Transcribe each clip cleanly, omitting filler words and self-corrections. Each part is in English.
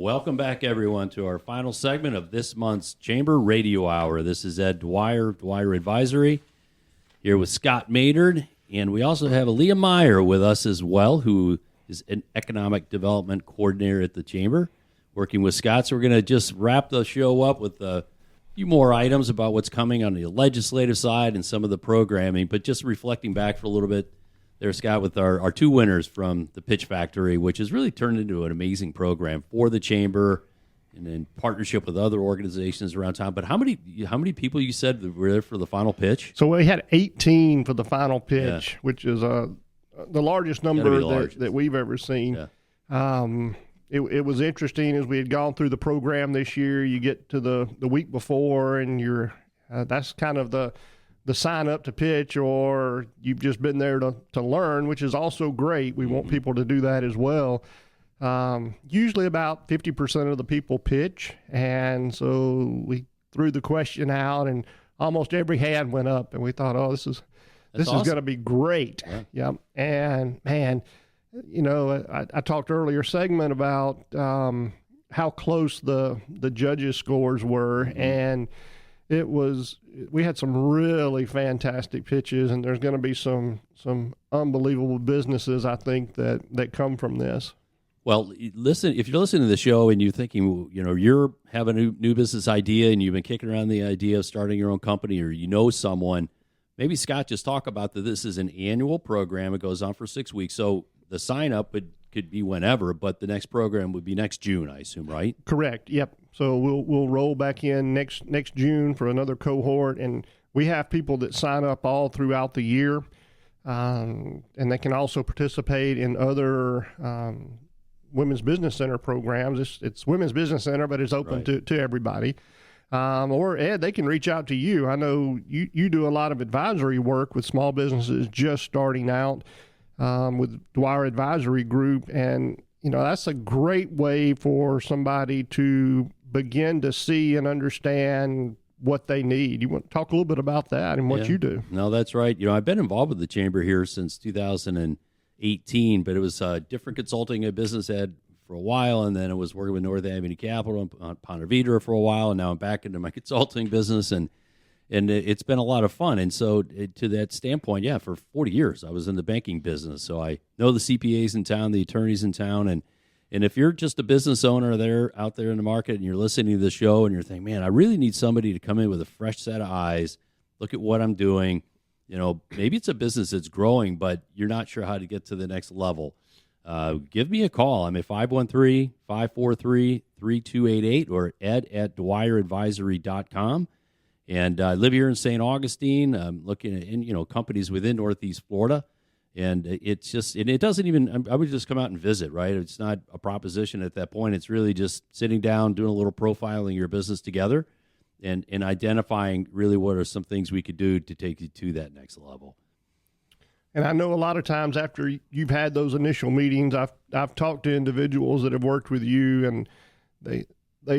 Welcome back, everyone, to our final segment of this month's Chamber Radio Hour. This is Ed Dwyer, Dwyer Advisory, here with Scott Maynard. And we also have Aaliyah Meyer with us as well, who is an Economic Development Coordinator at the Chamber, working with Scott. So we're going to just wrap the show up with a few more items about what's coming on the legislative side and some of the programming, but just reflecting back for a little bit there, Scott, with our two winners from the Pitch Factory, which has really turned into an amazing program for the Chamber and in partnership with other organizations around town. But how many people you said were there for the final pitch? So we had 18 for the final pitch, which is the largest number that we've ever seen. Yeah. It was interesting as we had gone through the program this year. You get to the week before, and that's kind of the sign up to pitch, or you've just been there to learn, which is also great. We want people to do that as well. Usually about 50% of the people pitch, and so we threw the question out, and almost every hand went up, and we thought, oh, this is awesome. Going to be great. Yeah. Yep. And man, I talked earlier segment about how close the judges' scores were, and we had some really fantastic pitches, and there's going to be some unbelievable businesses, I think, that come from this. Well, listen, if you're listening to the show and you're thinking, you're having a new business idea and you've been kicking around the idea of starting your own company, or someone, maybe Scott just talk about that this is an annual program. It goes on for 6 weeks. So the sign up could be whenever, but the next program would be next June, I assume, right? Correct. Yep. So we'll roll back in next June for another cohort, and we have people that sign up all throughout the year, and they can also participate in other Women's Business Center programs. It's Women's Business Center, but it's open to everybody. Or Ed, they can reach out to you. I know you do a lot of advisory work with small businesses just starting out with Dwyer Advisory Group, and that's a great way for somebody to begin to see and understand what they need. You want to talk a little bit about that and what you do? No, that's right. I've been involved with the Chamber here since 2018, but it was different consulting at Business Ed for a while, and then I was working with North Avenue Capital on Ponte Vedra for a while, and now I'm back into my consulting business, and it's been a lot of fun. And so to that standpoint, for 40 years, I was in the banking business. So I know the CPAs in town, the attorneys in town. And if you're just a business owner out there in the market and you're listening to the show and you're thinking, man, I really need somebody to come in with a fresh set of eyes, look at what I'm doing. Maybe it's a business that's growing, but you're not sure how to get to the next level. Give me a call. I'm at 513-543-3288 or ed@dwyeradvisory.com. And I live here in St. Augustine. I'm looking at companies within Northeast Florida, and it doesn't even. I would just come out and visit. Right? It's not a proposition at that point. It's really just sitting down, doing a little profiling of your business together, and identifying really what are some things we could do to take you to that next level. And I know a lot of times after you've had those initial meetings, I've talked to individuals that have worked with you, and they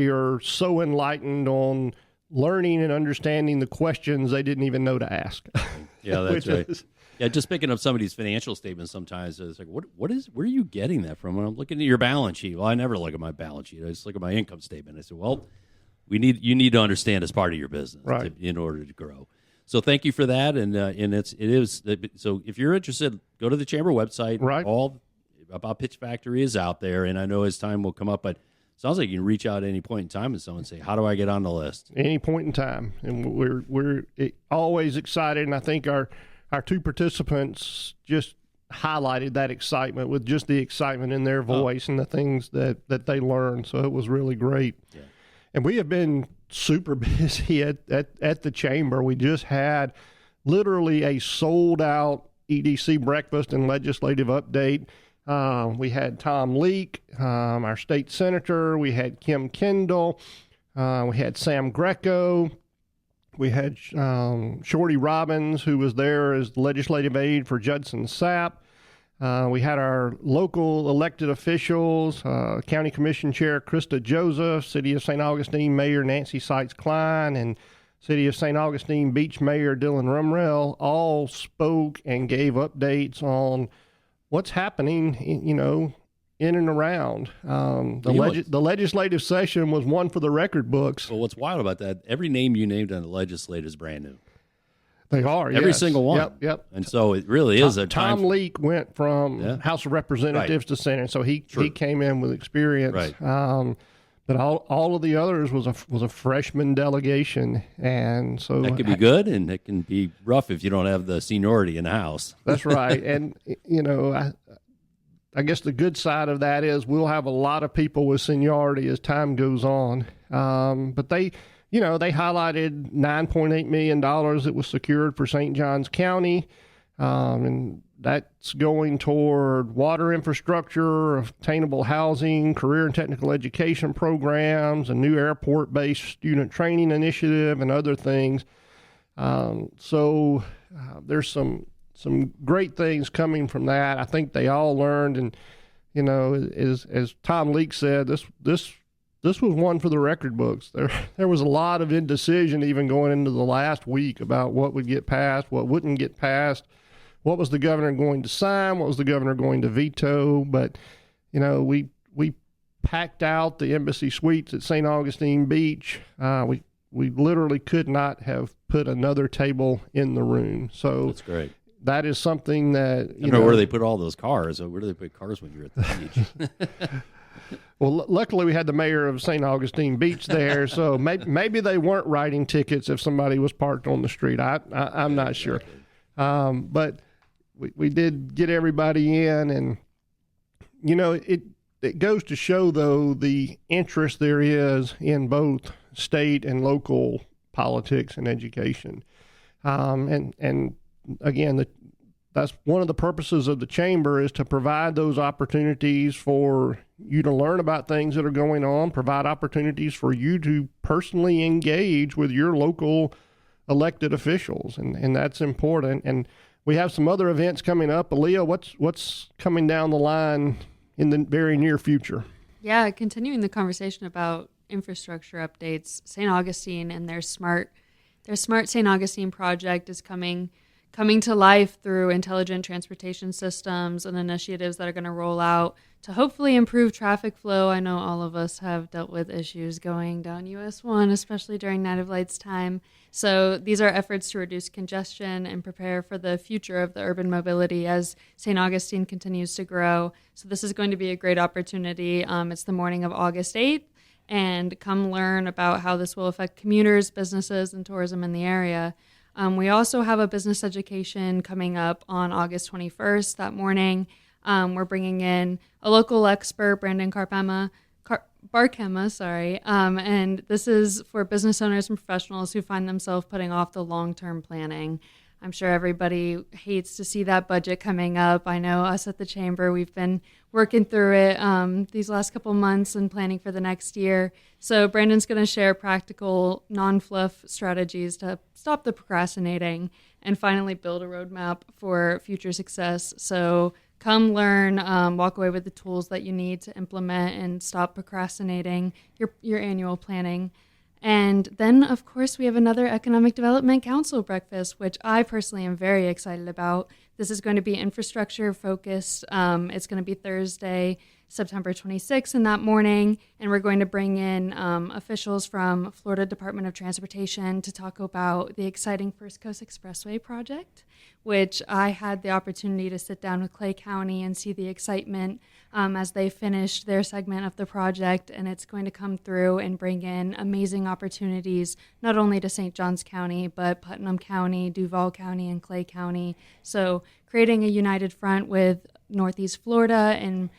are so enlightened on learning and understanding the questions they didn't even know to ask. Yeah, that's right. Just picking up somebody's financial statements sometimes, it's like, where are you getting that from? When I'm looking at your balance sheet, well, I never look at my balance sheet. I just look at my income statement. I said, well, you need to understand as part of your business in order to grow. So thank you for that. And so if you're interested, go to the Chamber website. Right. All about Pitch Factory is out there. And I know as time will come up, but sounds like you can reach out at any point in time and someone and say, how do I get on the list? Any point in time. And we're always excited. And I think our two participants just highlighted that excitement with just the excitement in their voice and the things that they learned. So it was really great. Yeah. And we have been super busy at the Chamber. We just had literally a sold out EDC breakfast and legislative update. We had Tom Leake, our state senator. We had Kim Kendall. We had Sam Greco. We had Shorty Robbins, who was there as legislative aide for Judson Sapp. We had our local elected officials, County Commission Chair Krista Joseph, City of St. Augustine Mayor Nancy Seitz Klein, and City of St. Augustine Beach Mayor Dylan Rumrell all spoke and gave updates on what's happening, in and around. The legislative session was one for the record books. Well, what's wild about that, every name you named on the legislature is brand new. They are, every single one. Yep. And so it really is a time. Tom Leake went from House of Representatives to Senate, so he came in with experience. Right. But all of the others was a freshman delegation, and so that can be good, and it can be rough if you don't have the seniority in the House. That's right, and I guess the good side of that is we'll have a lot of people with seniority as time goes on. But they highlighted $9.8 million that was secured for St. Johns County, and that's going toward water infrastructure, attainable housing, career and technical education programs, a new airport-based student training initiative, and other things. So there's some great things coming from that. I think they all learned, and as Tom Leake said, this was one for the record books. There was a lot of indecision even going into the last week about what would get passed, what wouldn't get passed, what was the governor going to sign, what was the governor going to veto. But we packed out the Embassy Suites at St. Augustine Beach. We literally could not have put another table in the room. So that's great. That is something that I don't know where they put all those cars. Where do they put cars when you're at the beach? Well, luckily we had the mayor of St. Augustine Beach there, so maybe they weren't writing tickets if somebody was parked on the street. I'm not sure, but we did get everybody in, and it goes to show though the interest there is in both state and local politics and education, and again that's one of the purposes of the chamber, is to provide those opportunities for you to learn about things that are going on, provide opportunities for you to personally engage with your local elected officials. And that's important. And we have some other events coming up. Aaliyah, what's coming down the line in the very near future? Yeah, continuing the conversation about infrastructure updates, St. Augustine and their smart St. Augustine project is coming to life through intelligent transportation systems and initiatives that are going to roll out to hopefully improve traffic flow. I know all of us have dealt with issues going down US 1, especially during Night of Lights time. So these are efforts to reduce congestion and prepare for the future of the urban mobility as St. Augustine continues to grow. So this is going to be a great opportunity. It's the morning of August 8th, and come learn about how this will affect commuters, businesses, and tourism in the area. We also have a business education coming up on August 21st that morning. We're bringing in a local expert, Brandon Barkema, and this is for business owners and professionals who find themselves putting off the long-term planning. I'm sure everybody hates to see that budget coming up. I know us at the Chamber, we've been working through it these last couple months and planning for the next year. So Brandon's going to share practical, non-fluff strategies to stop the procrastinating and finally build a roadmap for future success. So come learn, walk away with the tools that you need to implement and stop procrastinating your annual planning. And then, of course, we have another Economic Development Council breakfast, which I personally am very excited about. This is going to be infrastructure focused. It's going to be Thursday, September 26th in that morning, and we're going to bring in officials from Florida Department of Transportation to talk about the exciting First Coast Expressway project, which I had the opportunity to sit down with Clay County and see the excitement as they finished their segment of the project, and it's going to come through and bring in amazing opportunities, not only to St. Johns County, but Putnam County, Duval County, and Clay County. So creating a united front with Northeast Florida and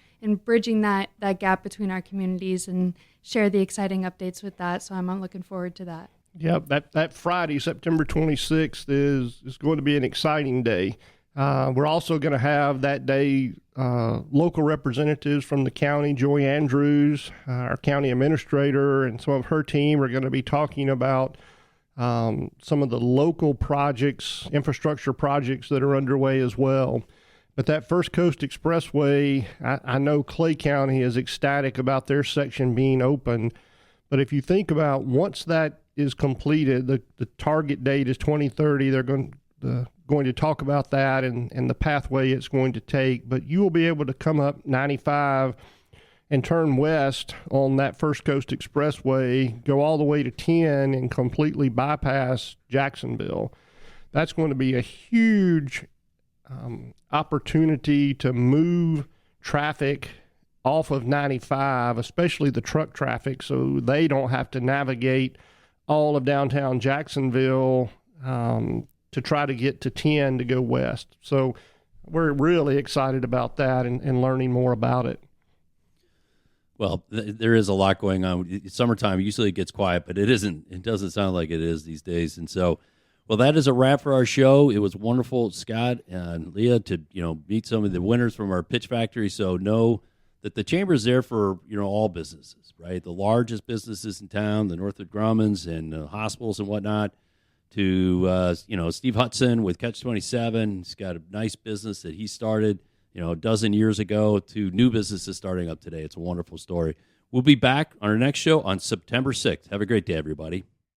bridging that gap between our communities and share the exciting updates with that. So I'm looking forward to that. Yeah, that Friday, September 26th, is going to be an exciting day. We're also going to have that day local representatives from the county. Joy Andrews, our county administrator, and some of her team are going to be talking about some of the local projects, infrastructure projects that are underway as well. But that First Coast Expressway, I know Clay County is ecstatic about their section being open. But if you think about once that is completed, the target date is 2030. They're going to talk about that and the pathway it's going to take. But you will be able to come up 95 and turn west on that First Coast Expressway, go all the way to 10 and completely bypass Jacksonville. That's going to be a huge opportunity to move traffic off of 95, especially the truck traffic, so they don't have to navigate all of downtown Jacksonville to try to get to 10 to go west. So we're really excited about that and learning more about it. Well, there is a lot going on. Summertime usually it gets quiet, but it isn't. It doesn't sound like it is these days. And so, well, that is a wrap for our show. It was wonderful, Scott and Leah, to meet some of the winners from our Pitch Factory. So know that the chamber is there for all businesses, right? The largest businesses in town, the Northrop Grummans and hospitals and whatnot. To Steve Hudson with Catch 27, he's got a nice business that he started a dozen years ago, to new businesses starting up today. It's a wonderful story. We'll be back on our next show on September 6th. Have a great day, everybody.